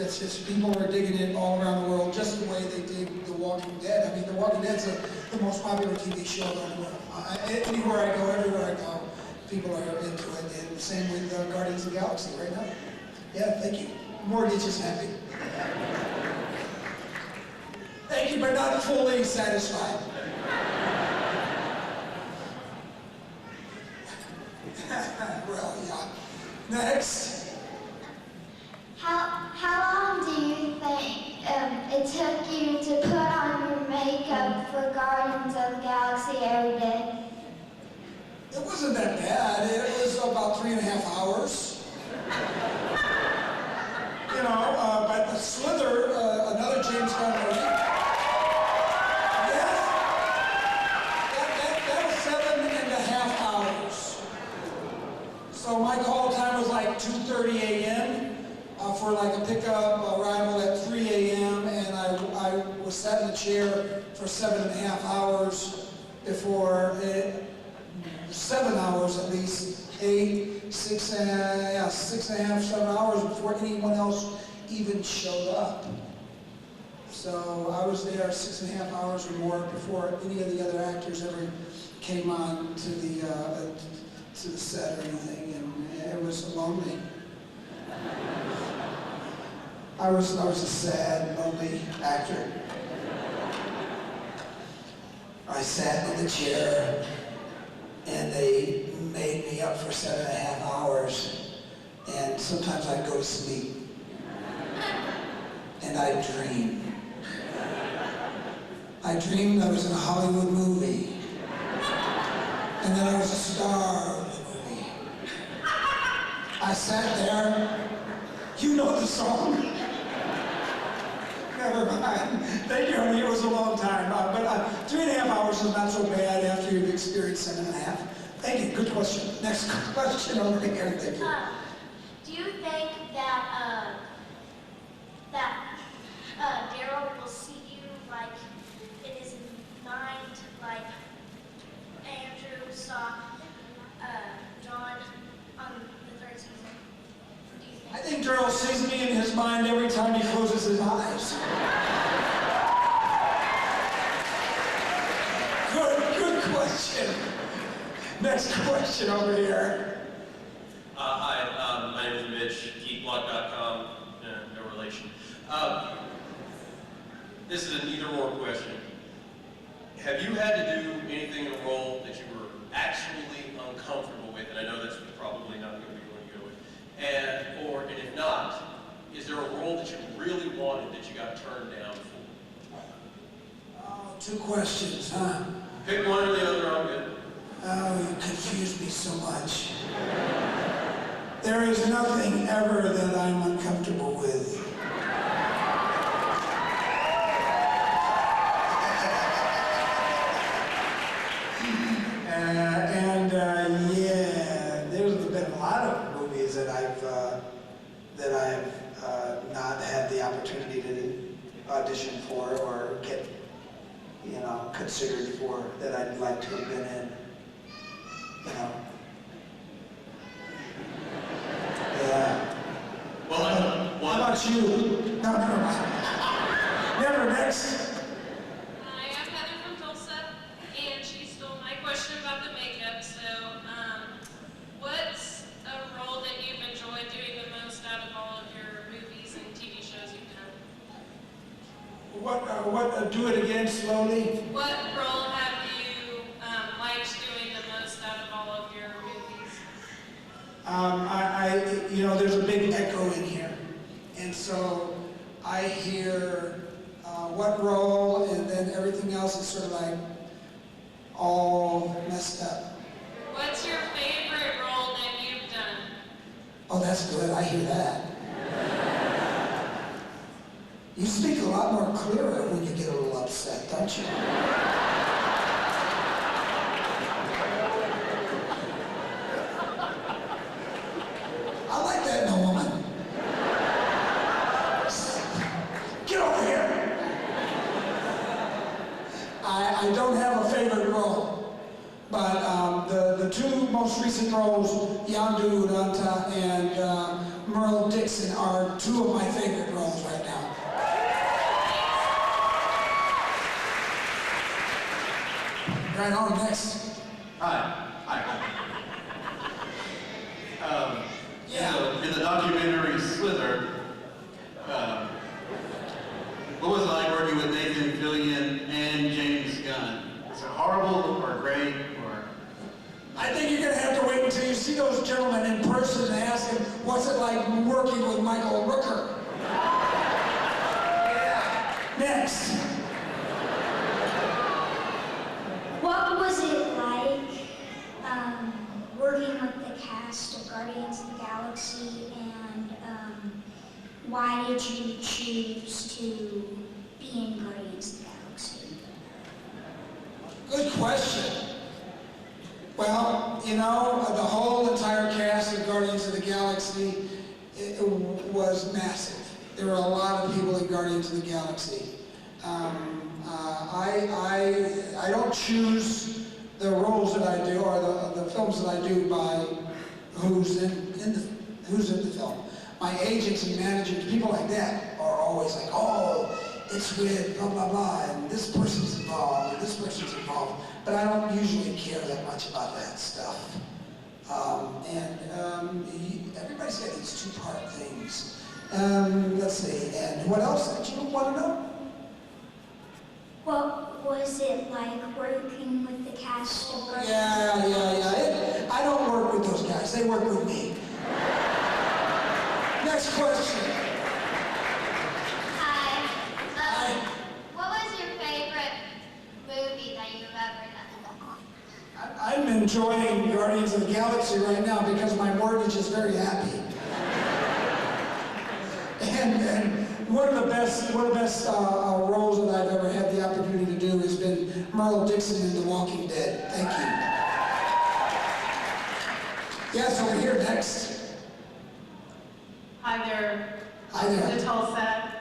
It's just people are digging it all around the world, just the way they dig The Walking Dead. I mean, The Walking Dead's the most popular TV show around the world. Anywhere I go, everywhere I go, people are into it. And same with Guardians of the Galaxy right now. Yeah, thank you. Mortgage is happy. Thank you, but not fully satisfied. Well, yeah. Next. How long do you think it took you to put on your makeup for Guardians of the Galaxy every day? It wasn't that bad. It was about 3.5 hours. You know, but the Slither, another James Gunn movie. Yes, that was 7.5 hours. So my call time was like 2:30 a.m. For like a pickup arrival at 3 a.m. and I was sat in a chair for 7.5 hours before 7 hours at least, 6.5, 7 hours before anyone else even showed up. So I was there 6.5 hours or more before any of the other actors ever came on to the set or anything, and it was lonely. I was a sad, lonely actor. I sat in the chair, and they made me up for 7.5 hours, and sometimes I'd go to sleep, and I'd dream. I dreamed I was in a Hollywood movie, and then I was a star of the movie. I sat there. You know the song. Never mind. Thank you, honey. It was a long time. But 3.5 hours is not so bad after you've experienced 7.5. Thank you. Good question. Next question over here. Thank you. Do you think that Daryl will see you like in his mind, like Andrew saw John on the 3rd season? I think Daryl sees me in his mind every time he closes his eyes. Good question. Next question over here. Hi, my name is Mitch, geekblog.com, no relation. This is an either-or question. Have you had to do anything in a role that you were actually uncomfortable with? And I know that's probably not going to be what you go with. And if not, is there a role that you really wanted that you got turned down for? Oh, 2 questions, huh? Pick one or the other, I'm good. Oh, you confuse me so much. There is nothing ever that I'm uncomfortable with. Yeah, there's been a lot of movies that I've not had the opportunity to audition for or get, considered for that I'd like to have been in. Yeah. Well, how about you? No. Never. Next. Hi, I'm Heather from Tulsa, and she stole my question about the makeup. So, what's a role that you've enjoyed doing the most out of all of your movies and TV shows you've done? Do it again slowly? What role have you liked doing the most out of all of your movies? There's a big echo in here. And so I hear what role, and then everything else is sort of like all messed up. What's your favorite role that you've done? Oh, that's good. I hear that. You speak a lot more clearer when you get a little upset, don't you? I like that in a woman. Get over here. I don't have a favorite role, but the 2 most recent roles, Yandu Uranta and Merle Dixon, are 2 of my favorite roles Right on, next. Hi. Yeah. In the documentary Slither, what was it like working with Nathan Fillion and James Gunn? Is it horrible or great or? I think you're gonna have to wait until you see those gentlemen in person and ask them, what's it like working with Michael Rooker? Yeah. Next. What was it like working with the cast of Guardians of the Galaxy, and why did you choose to be in Guardians of the Galaxy? Good question. Well, you know, the whole entire cast of Guardians of the Galaxy it was massive. There were a lot of people in Guardians of the Galaxy. I don't choose the roles that I do or the films that I do by who's in the film. My agents and managers, people like that, are always like, oh, it's with blah blah blah, and this person's involved, and this person's involved. But I don't usually care that much about that stuff. Everybody's got these two-part things. Let's see, and what else did you want to know? What was it like working with the cast of Guardians? Yeah. I don't work with those guys. They work with me. Next question. Hi. What was your favorite movie that you've ever done? I'm enjoying Guardians of the Galaxy right now because my mortgage is very happy. And one of the best roles that I've ever had the opportunity to do has been Merle Dixon in The Walking Dead. Thank you. Yes, over here next. Hi there. Hi there. I'm Tulsa,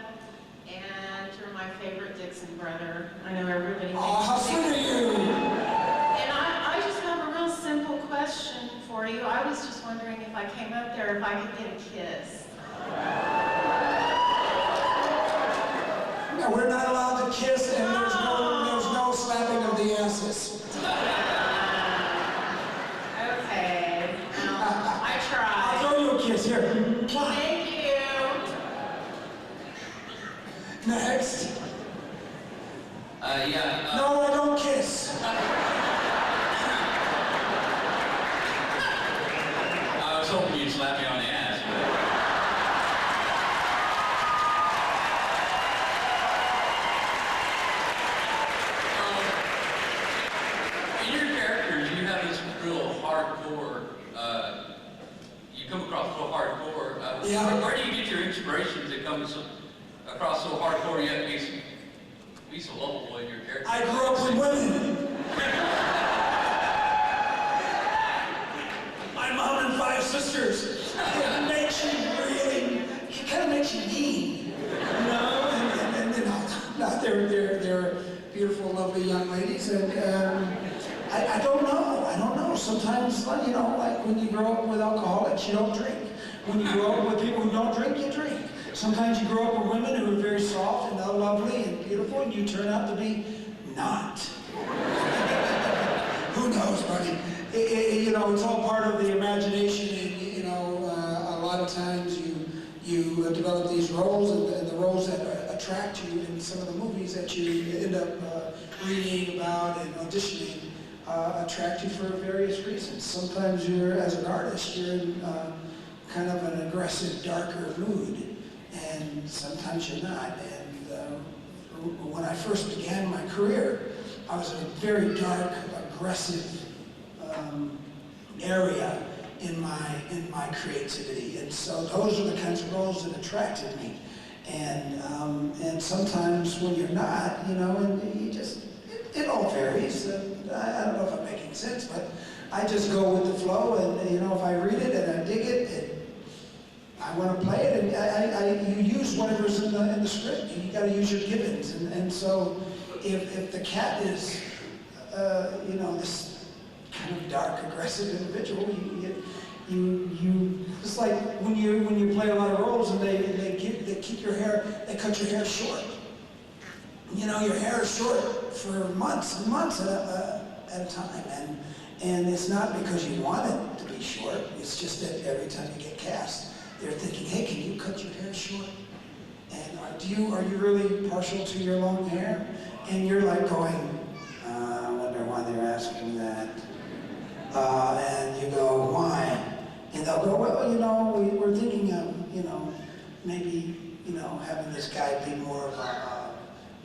and you're my favorite Dixon brother. I know everybody thinks. Oh, how sweet are you? And I just have a real simple question for you. I was just wondering if I came up there if I could get a kiss. No, we're not allowed to kiss, and there's no slapping of the asses. Okay. I I'll tried. throw you a kiss here. Thank you. Next. Yeah. No, I don't kiss. I was hoping you'd slap me on the ass. In your characters, you have this real hardcore. You come across real hardcore. Yeah. Where do you get your inspiration to come across so hardcore? You have to be so lovable in your character. I grew up with women. My mom and 5 sisters. It makes you really, it kind of makes you mean, you know? And you know, they're beautiful, lovely young ladies, and I don't know. Sometimes, you know, like when you grow up with alcoholics, you don't drink. When you grow up with people who don't drink, you drink. Sometimes you grow up with women who are very soft and lovely and beautiful, and you turn out to be not. Who knows, buddy? You know, it's all part of the imagination, and you know, a lot of times you develop these roles, and the roles that attract you in some of the movies that you end up reading about and auditioning attract you for various reasons. Sometimes you're, as an artist, you're in kind of an aggressive, darker mood, and sometimes you're not. And when I first began my career, I was in a very dark, aggressive area in my creativity, and so those are the kinds of roles that attracted me. And sometimes when you're not, you know, and you just it all varies. I don't know if I'm making sense, but I just go with the flow, and you know, if I read it and I dig it, and I want to play it, and you use whatever's in the script. You got to use your givens, and so if the cat is, you know, this kind of dark, aggressive individual, you it's like when you play a lot of roles and they keep your hair, they cut your hair short. You know, your hair is short for months and months at at a time. And it's not because you want it to be short, it's just that every time you get cast, they're thinking, hey, can you cut your hair short? And are you really partial to your long hair? And you're like going, I wonder why they're asking that. And you go, why? And they'll go, well, we're thinking of, maybe, having this guy be more of a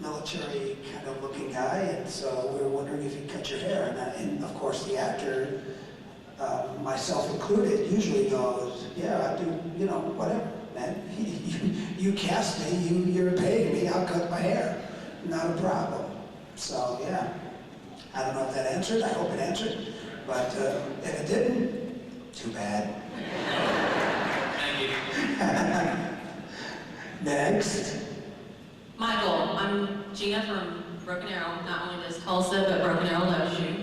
military kind of looking guy, and so we were wondering if you'd cut your hair. And of course the actor, myself included, usually goes, yeah, I do, whatever, man. You cast me, you're paying me, I'll cut my hair. Not a problem. So yeah, I don't know if that answered, I hope it answered, but if it didn't, too bad. Thank you. Next. Michael, I'm Gina from Broken Arrow. Not only does Tulsa, but Broken Arrow loves you.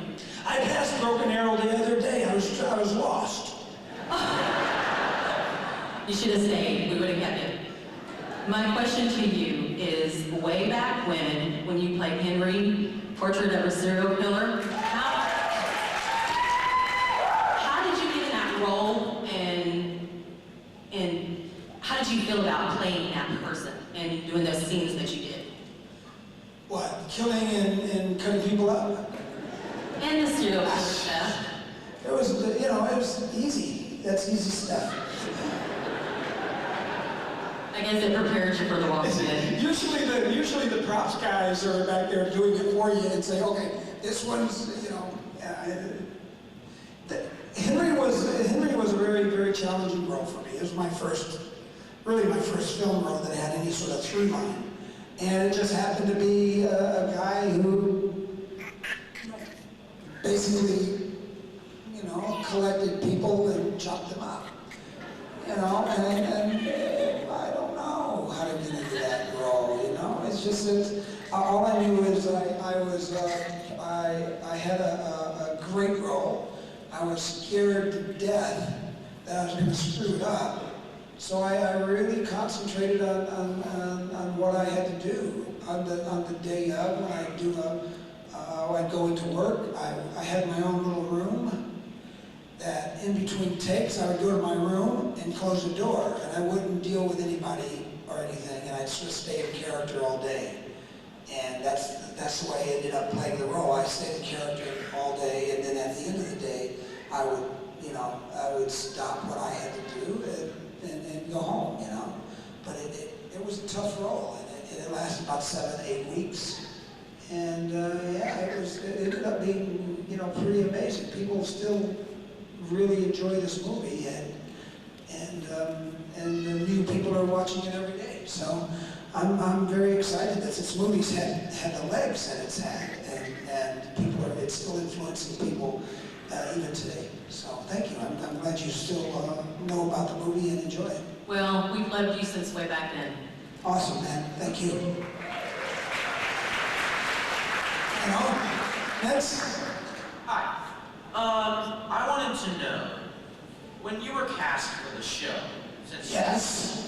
I passed Broken Arrow the other day. I was lost. You should have stayed. We would have kept it. My question to you is, way back when you played Henry, Portrait of a Serial Killer, how did you get in that role, and how did you feel about playing that person and doing those scenes that you did? What? Killing and cutting people up? And the serial killer stuff. It was easy. That's easy stuff. I guess it prepared you for the Walking Dead. Usually the props guys are back there doing it for you and say, okay, this one's, Henry was a very, very challenging role for me. It was my first film role that had any sort of through line. And it just happened to be a guy who basically, collected people and chopped them up. And I don't know how to get into that role, It's just that all I knew is I had a great role. I was scared to death that I was going to screw it up. So I really concentrated on what I had to do on the day of when I'd go into work. I had my own little room that in between takes I would go to my room and close the door, and I wouldn't deal with anybody or anything, and I'd just stay in character all day. And that's the way I ended up playing the role. I stayed in character all day, and then at the end of the day, I would stop what I had to do and go home, But it was a tough role, and it lasted about 7-8 weeks. And it ended up being, pretty amazing. People still really enjoy this movie, and the new people are watching it every day. So I'm very excited that this movie's had the legs that it's had, and it's still influencing people even today. So thank you. I'm glad you still know about the movie and enjoy it. Well, we've loved you since way back then. Awesome, man. Thank you. Next. Hi. I wanted to know, when you were cast for the show, since Yes.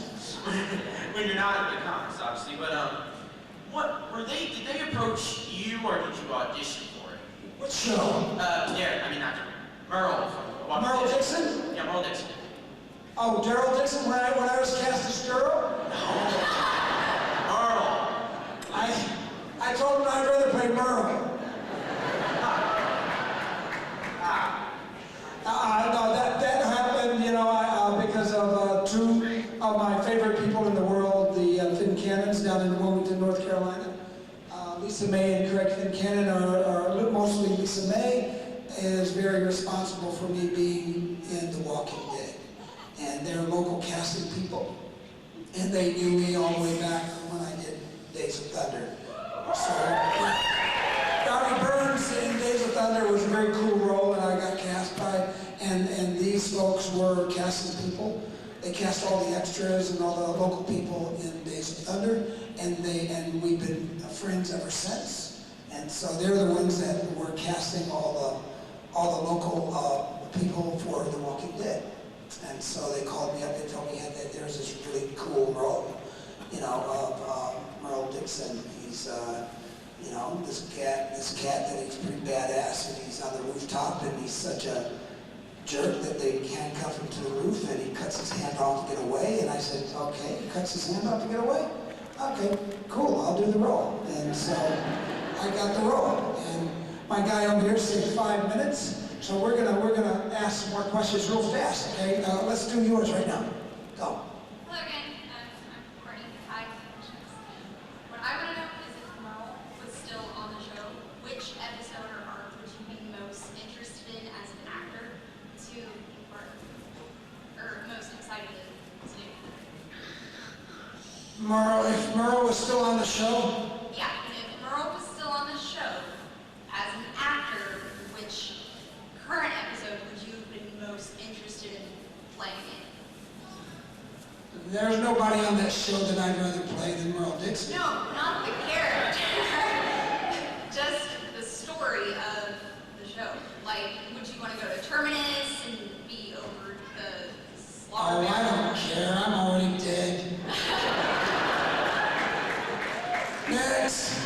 when you're not in the comics, obviously, but did they approach you or did you audition for it? What show? Not Merle from Walking Merle Dead. Dixon? Yeah, Merle Dixon. Oh, Daryl Dixon, when I was cast as Daryl? Merle. I told him I'd rather play Merle. No, that happened, because of two of my favorite people in the world, the Fincannons down in Wilmington, North Carolina. Lisa May and Craig Fincannon are mostly Lisa May is very responsible for me being in The Walking Dead. And they're local casting people. And they knew me all the way back from when I did Days of Thunder. So, Darby Burns in Days of Thunder was a very cool role, and I got cast by, and these folks were casting people. They cast all the extras and all the local people in Days of Thunder, and we've been friends ever since. And so they're the ones that were casting all the local people for The Walking Dead. And so they called me up and told me that there's this really cool role, of Merle Dixon. He's You know, this cat that he's pretty badass, and he's on the rooftop, and he's such a jerk that they handcuff him to the roof, and he cuts his hand off to get away. And I said, okay, he cuts his hand off to get away. Okay, cool, I'll do the role. And so I got the role. And my guy over here said 5 minutes. So we're gonna ask some more questions real fast. Okay, let's do yours right now. Go. Hello again, I'm Courtney. Hi. What I want to know is if Merle was still on the show, which episode or arc would you be most interested in as an actor to be part of, or most excited to do? Merle, if Merle was still on the show, Yeah, if Merle was still on the show as an actor, which current episode would you have been most interested in playing in? there's nobody on that show that I'd rather play than Merle Dixon. No, not the character. Just the story of the show. Like, would you want to go to Terminus and be over the slaughter? Oh, I don't care. I'm already dead. Next.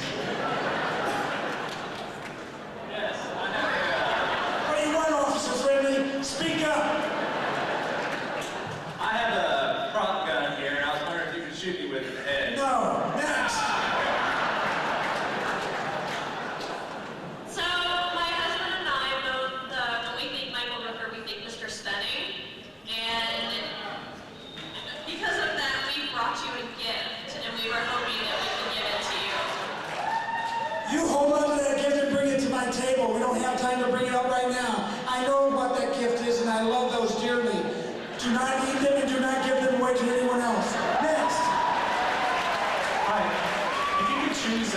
Yes, I have What do you want, Officer Friendly? Speak up. I have a prop gun here, and I was wondering if you could shoot me with it in the head. No. Next. So, my husband and I both, when we think Michael Rooker, we think Mr. Stunning. And because of that, we brought you a gift, and we were hoping that we could give it to you. You hold on to that gift and bring it to my table. We don't have time to bring it up right now. I know what that gift is, and I love those dearly. Do not eat them and do not give them away to anyone else. Next. Hi. If you could choose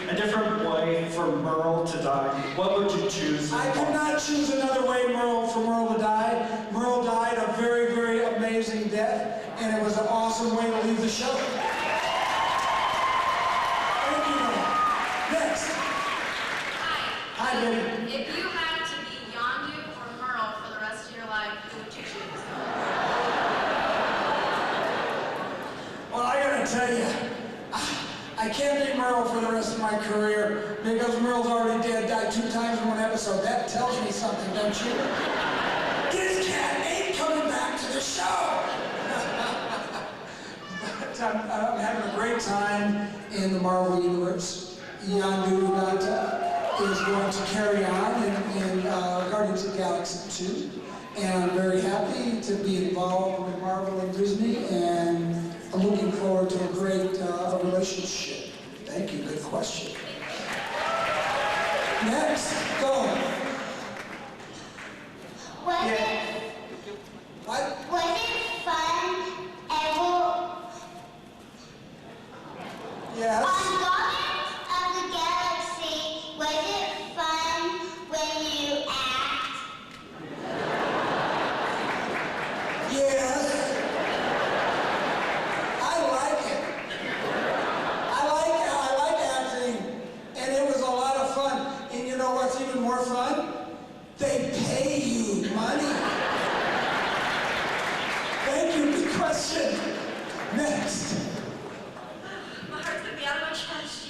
a different way for Merle to die, what would you choose? I could not choose another way for Merle to die. Merle died a very, very amazing death, and it was an awesome way to leave the show. Thank you, Merle. Next. Hi, baby. If you had to be Yondu or Merle for the rest of your life, who would you choose? Well, I gotta tell you, I can't be Merle for the rest of my career because Merle's already dead, died 2 times in 1 episode. That tells me something, don't you? This cat ain't coming back to the show. But I'm having a great time in the Marvel Universe. Yondu Ugata is going to carry on in Guardians of the Galaxy 2. And I'm very happy to be involved with Marvel and Disney, and I'm looking forward to a great relationship. Thank you, good question. Next, go. Was it What? fun ever Yes. on Guardians of the Galaxy? Was it fun when you act? Yes. I like it. I like acting, and it was a lot of fun. And you know what's even more fun? They pay you money. Thank you. Good question. Next. My heart's gonna be out of my chest.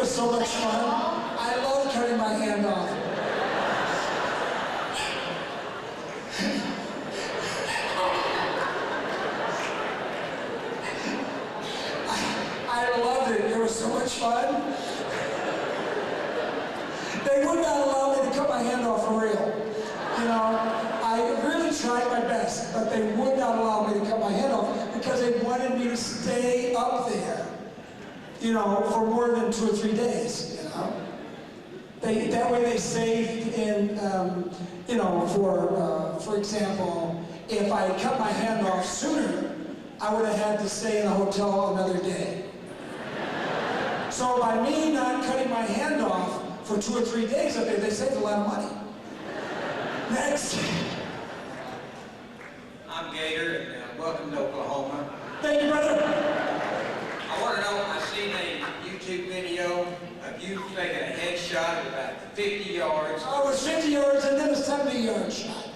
was so much fun. I love cutting my hand off. I loved it. It was so much fun. They would not allow me to cut my hand off for real. You know, I really tried my best, but they would not allow me to cut my hand off because they wanted me to stay up there, you know, for more than 2 or 3 days, you know. That way they saved in, you know, for example, if I cut my hand off sooner, I would have had to stay in a hotel another day. So by me not cutting my hand off for 2 or 3 days up there, they saved a lot of money. Next. I'm Gator, and welcome to Oklahoma. Thank you, brother. I want to know, I seen a YouTube video of you taking a headshot at about 50 yards. Oh, it was 50 yards and then a 70-yard shot.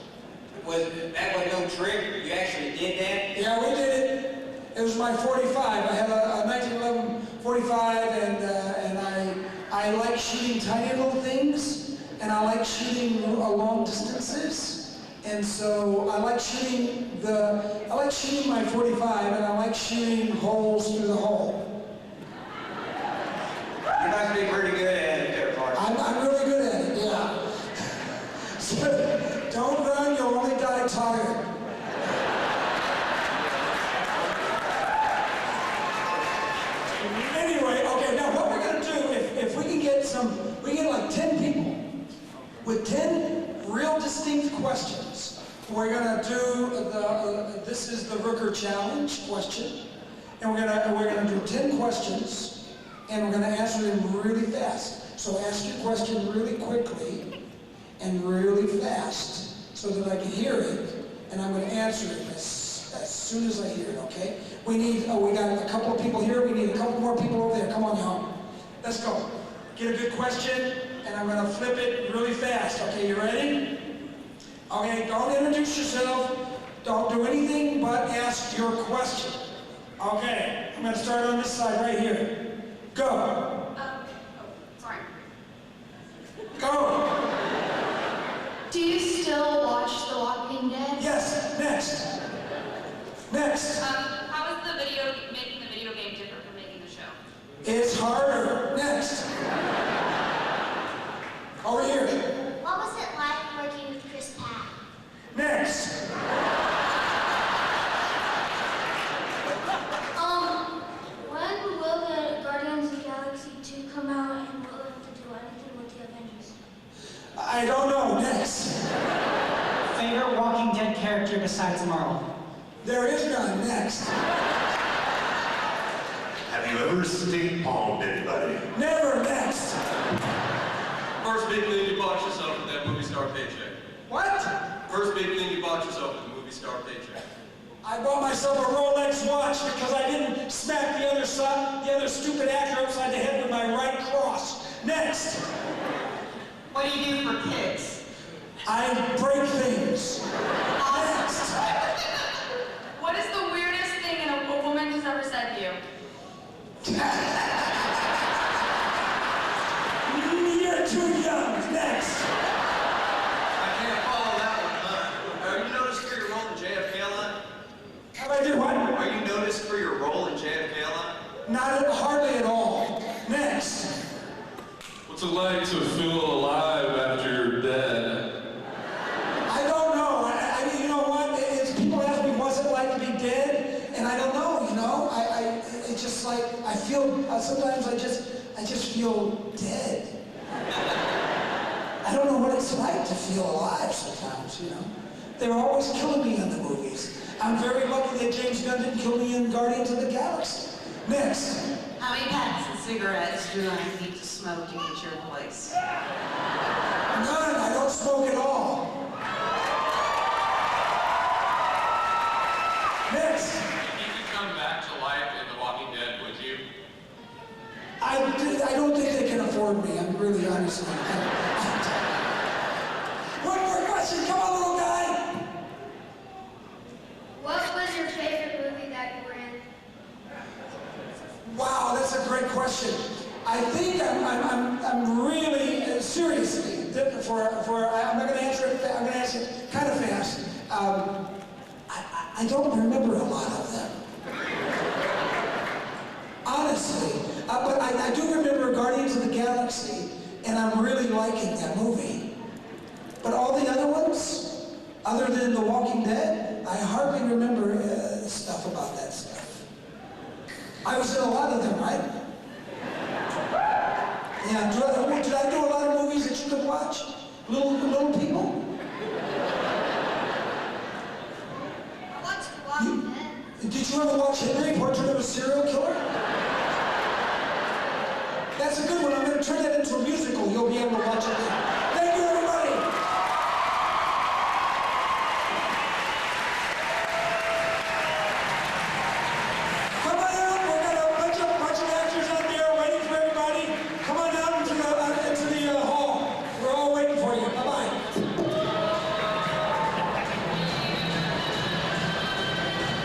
That was no trick? You actually did that? Yeah, we did it. It was my 45. I had a 1911 45, and I like shooting tiny little things, and I like shooting long distances, and so I like shooting my 45, and I like shooting holes through the hole. You must be pretty good at it there, partner. I'm really good at it, yeah. So, don't run, you'll only die tired. Anyway, okay, now what we're going to do, if we can get like 10 people with 10 real distinct questions, we're going to do this is the Rooker Challenge question, and we're going to do 10 questions, and we're going to answer them really fast. So ask your question really quickly and really fast so that I can hear it, and I'm going to answer it as soon as I hear it, okay? We got a couple of people here. We need a couple more people over there. Come on, y'all. Let's go. Get a good question, and I'm going to flip it really fast. Okay, you ready? Okay, don't introduce yourself. Don't do anything but ask your question. Okay, I'm going to start on this side right here. Go. Sorry. Go. Do you still watch The Walking Dead? Yes, next. Next. How is making the video game different from making the show? It's harder. Next. Over here. What was it like working with Chris Pratt? Next. When will the Guardians of the Galaxy 2 come out, and will it have to do anything with the Avengers? I don't know. Next. Favorite Walking Dead character besides Merle? There is none. Next. Have you ever stink palmed anybody? Never. Next. First big thing you bought yourself with that movie star paycheck. What? First big thing you bought yourself with the movie star paycheck. I bought myself a Rolex watch because I didn't smack the other stupid actor upside the head with my right cross. Next. What do you do for kids? I break things. Next. What is the weirdest thing a woman has ever said to you? You're too young. Next. I can't follow that one, huh? Are you noticed for your role in JFK a lot? Have I did what? Are you noticed for your role in JFK a lot? Hardly at all. Next. What's it like to feel alive after you're dead? I don't know. You know what? People ask me, what's it like to be dead? And I don't know, you know? It's just like, I feel, sometimes I just feel dead. I don't know what it's like to feel alive sometimes, you know? They were always killing me in the movies. I'm very lucky that James Gunn didn't kill me in Guardians of the Galaxy. Next. How many packs of cigarettes do I need to smoke to get your place? None. I don't smoke at all. Next. If you could come back to life in The Walking Dead, would you? I don't think they can afford me. I'm really honest. One more question. Come on, little guy. What was your favorite movie that you were in? Wow, that's a great question. I think I'm really, seriously, I'm not gonna answer it, I'm gonna answer it kind of fast. I don't remember a lot of them. Honestly, but I do remember Guardians of the Galaxy, and I'm really liking that movie. But all the other ones, other than The Walking Dead, I hardly remember stuff about that stuff. I was in a lot of them, right? Yeah, did I do a lot of movies that you could watch? Little people? I watched Walking Dead. Did you ever watch Henry, Portrait of a Serial Killer? That's a good one. I'm going to turn that into a musical. You'll be able to watch it then.